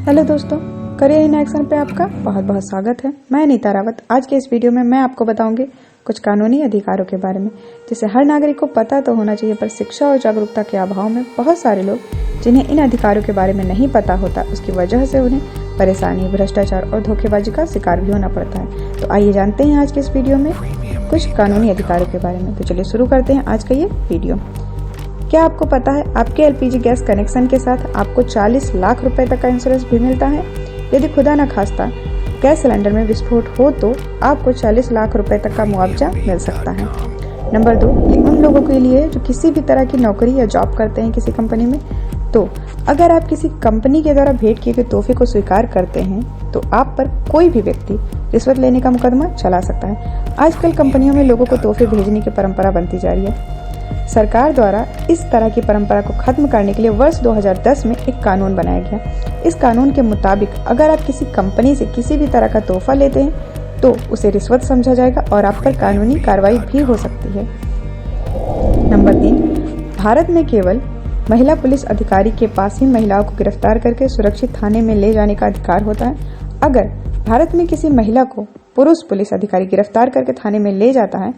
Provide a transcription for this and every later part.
Hello दोस्तों, career in action पे आपका बहुत बहुत स्वागत है। मैं नीता रावत। आज के इस वीडियो में मैं आपको बताऊंगी कुछ कानूनी अधिकारों के बारे में जिसे हर नागरिक को पता तो होना चाहिए, पर शिक्षा और जागरूकता के अभाव में बहुत सारे लोग जिन्हें इन अधिकारों के बारे में नहीं पता होता, उसकी वजह से उन्हें परेशानी, भ्रष्टाचार और धोखेबाजी का शिकार भी होना पड़ता है। तो आइए जानते हैं आज के इस वीडियो में कुछ कानूनी अधिकारों के बारे में। तो चलिए शुरू करते हैं आज का ये वीडियो। क्या आपको पता है आपके एलपीजी गैस कनेक्शन के साथ आपको 40 लाख रुपए तक का इंश्योरेंस भी मिलता है। यदि खुदा न खास्ता गैस सिलेंडर में विस्फोट हो तो आपको 40 लाख रुपए तक का मुआवजा मिल सकता है। नंबर 2, ये उन लोगों के लिए जो किसी भी तरह की नौकरी या जॉब करते हैं किसी कंपनी में। तो अगर आप किसी कंपनी के द्वारा भेंट किए गए तोहफे को स्वीकार करते हैं तो आप पर कोई भी व्यक्ति रिश्वत लेने का मुकदमा चला सकता है। आजकल कंपनियों में लोगों को तोहफे भेजने की परंपरा बनती जा रही है। सरकार द्वारा इस तरह की परंपरा को खत्म करने के लिए वर्ष 2010 में एक कानून बनाया गया। इस कानून के मुताबिक अगर आप किसी कंपनी से किसी भी तरह का तोहफा लेते हैं तो उसे रिश्वत समझा जाएगा और आप पर कानूनी कार्रवाई भी हो सकती है। नंबर 3, भारत में केवल महिला पुलिस अधिकारी के पास ही महिलाओं को गिरफ्तार करके सुरक्षित थाने में ले जाने का अधिकार होता है। अगर भारत में किसी महिला को पुरुष पुलिस अधिकारी गिरफ्तार करके थाने में ले जाता है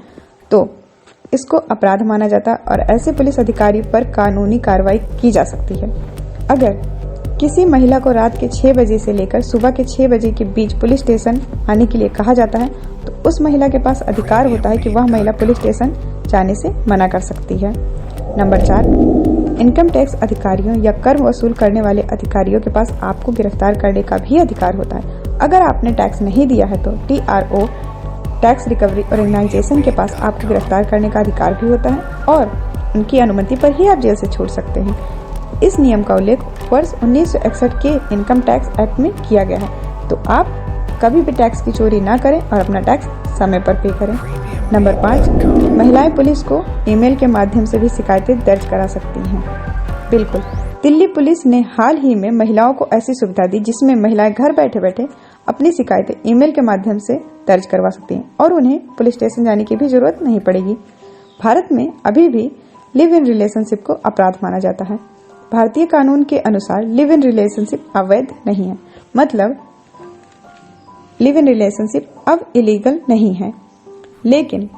तो इसको अपराध माना जाता है और ऐसे पुलिस अधिकारी पर कानूनी कार्रवाई की जा सकती है। अगर किसी महिला को रात के 6 बजे से लेकर सुबह के 6 बजे के बीच पुलिस स्टेशन आने के लिए कहा जाता है तो उस महिला के पास अधिकार होता है कि वह महिला पुलिस स्टेशन जाने से मना कर सकती है। नंबर 4, इनकम टैक्स अधिकारियों या कर वसूल करने वाले अधिकारियों के पास आपको गिरफ्तार करने का भी अधिकार होता है। अगर आपने टैक्स नहीं दिया है तो TRO टैक्स रिकवरी ऑर्गेनाइजेशन के पास आपको गिरफ्तार करने का अधिकार भी होता है और उनकी अनुमति पर ही आप जेल से छूट सकते हैं। इस नियम का उल्लेख वर्ष 1961 के इनकम टैक्स एक्ट में किया गया है। तो आप कभी भी टैक्स की चोरी ना करें और अपना टैक्स समय पर पे करें। नंबर 5, महिलाएं पुलिस को ईमेल के माध्यम से भी शिकायतें दर्ज करा सकती हैं। बिल्कुल, दिल्ली पुलिस ने हाल ही में महिलाओं को ऐसी सुविधा दी जिसमें महिलाएं घर बैठे बैठे अपनी शिकायतें ईमेल के माध्यम से दर्ज करवा सकती हैं और उन्हें पुलिस स्टेशन जाने की भी जरूरत नहीं पड़ेगी। भारत में अभी भी लिव इन रिलेशनशिप को अपराध माना जाता है। भारतीय कानून के अनुसार लिव इन रिलेशनशिप अवैध नहीं है, मतलब लिव इन रिलेशनशिप अब इलीगल नहीं है। लेकिन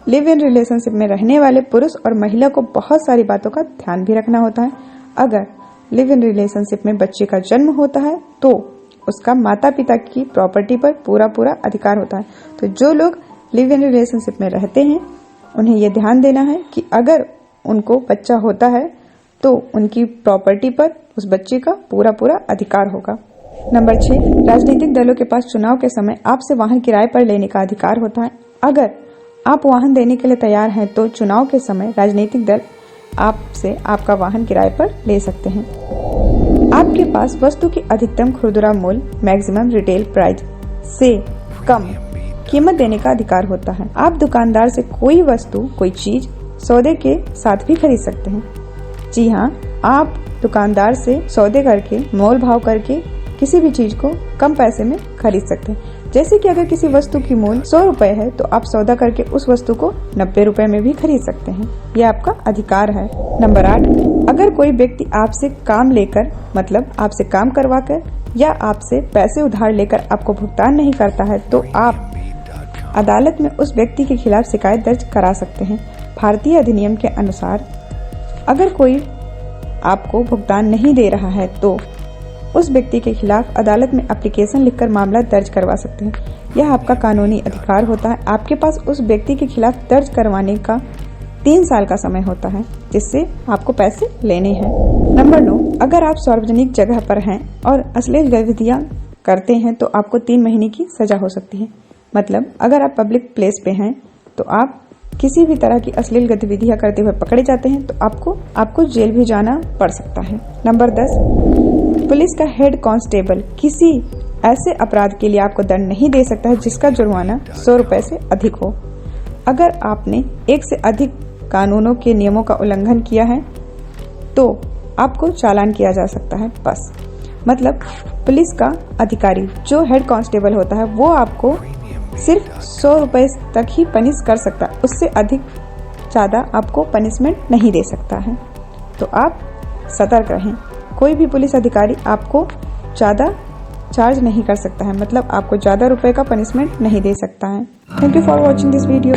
लिव इन रिलेशनशिप में रहने वाले पुरुष और महिला को बहुत सारी बातों का ध्यान भी रखना होता है। अगर लिव इन रिलेशनशिप में बच्चे का जन्म होता है तो उसका माता पिता की प्रॉपर्टी पर पूरा अधिकार होता है। तो जो लोग लिव इन रिलेशनशिप में रहते हैं उन्हें यह ध्यान देना है कि अगर उनको बच्चा होता है तो उनकी प्रॉपर्टी पर उस बच्चे का पूरा अधिकार होगा। नंबर 6, राजनीतिक दलों के पास चुनाव के समय आपसे वाहन किराए पर लेने का अधिकार होता है। अगर आप वाहन देने के लिए तैयार हैं तो चुनाव के समय राजनीतिक दल आपसे आपका वाहन किराए पर ले सकते हैं। आपके पास वस्तु की अधिकतम खुदरा मूल्य मैक्सिमम रिटेल प्राइस से कम कीमत देने का अधिकार होता है। आप दुकानदार से कोई वस्तु, कोई चीज सौदे के साथ भी खरीद सकते हैं। जी हाँ, आप दुकानदार से सौदे करके, मोल भाव करके किसी भी चीज को कम पैसे में खरीद सकते हैं। जैसे कि अगर किसी वस्तु की मूल्य 100 रुपए है तो आप सौदा करके उस वस्तु को 90 रुपए में भी खरीद सकते हैं। यह आपका अधिकार है। नंबर 8, अगर कोई व्यक्ति आपसे काम लेकर, मतलब आपसे काम करवाकर या आपसे पैसे उधार लेकर आपको भुगतान नहीं करता है तो आप अदालत में उस व्यक्ति के खिलाफ शिकायत दर्ज करा सकते हैं। भारतीय अधिनियम के अनुसार अगर कोई आपको भुगतान नहीं दे रहा है तो उस व्यक्ति के खिलाफ अदालत में एप्लीकेशन लिखकर मामला दर्ज करवा सकते हैं। यह आपका कानूनी अधिकार होता है। आपके पास उस व्यक्ति के खिलाफ दर्ज करवाने का 3 साल का समय होता है जिससे आपको पैसे लेने हैं। नंबर 9, अगर आप सार्वजनिक जगह पर हैं और अश्लील गतिविधियां करते हैं तो आपको 3 महीने की सजा हो सकती है। मतलब अगर आप पब्लिक प्लेस पे हैं तो आप किसी भी तरह की अश्लील गतिविधियां करते हुए पकड़े जाते हैं तो आपको जेल भी जाना पड़ सकता है। नंबर 10, पुलिस का हेड कांस्टेबल किसी ऐसे अपराध के लिए आपको दंड नहीं दे सकता है जिसका जुर्माना 100 रुपए से अधिक हो। अगर आपने एक से अधिक कानूनों के नियमों का उल्लंघन किया है तो आपको चालान किया जा सकता है। बस मतलब पुलिस का अधिकारी जो हेड कांस्टेबल होता है वो आपको सिर्फ 100 रुपए तक ही पनिश कर सकता है, उससे अधिक ज़्यादा आपको पनिशमेंट नहीं दे सकता है। तो आप सतर्क रहें। कोई भी पुलिस अधिकारी आपको ज़्यादा चार्ज नहीं कर सकता है, मतलब आपको ज़्यादा रुपए का पनिशमेंट नहीं दे सकता है। Thank you for watching this video.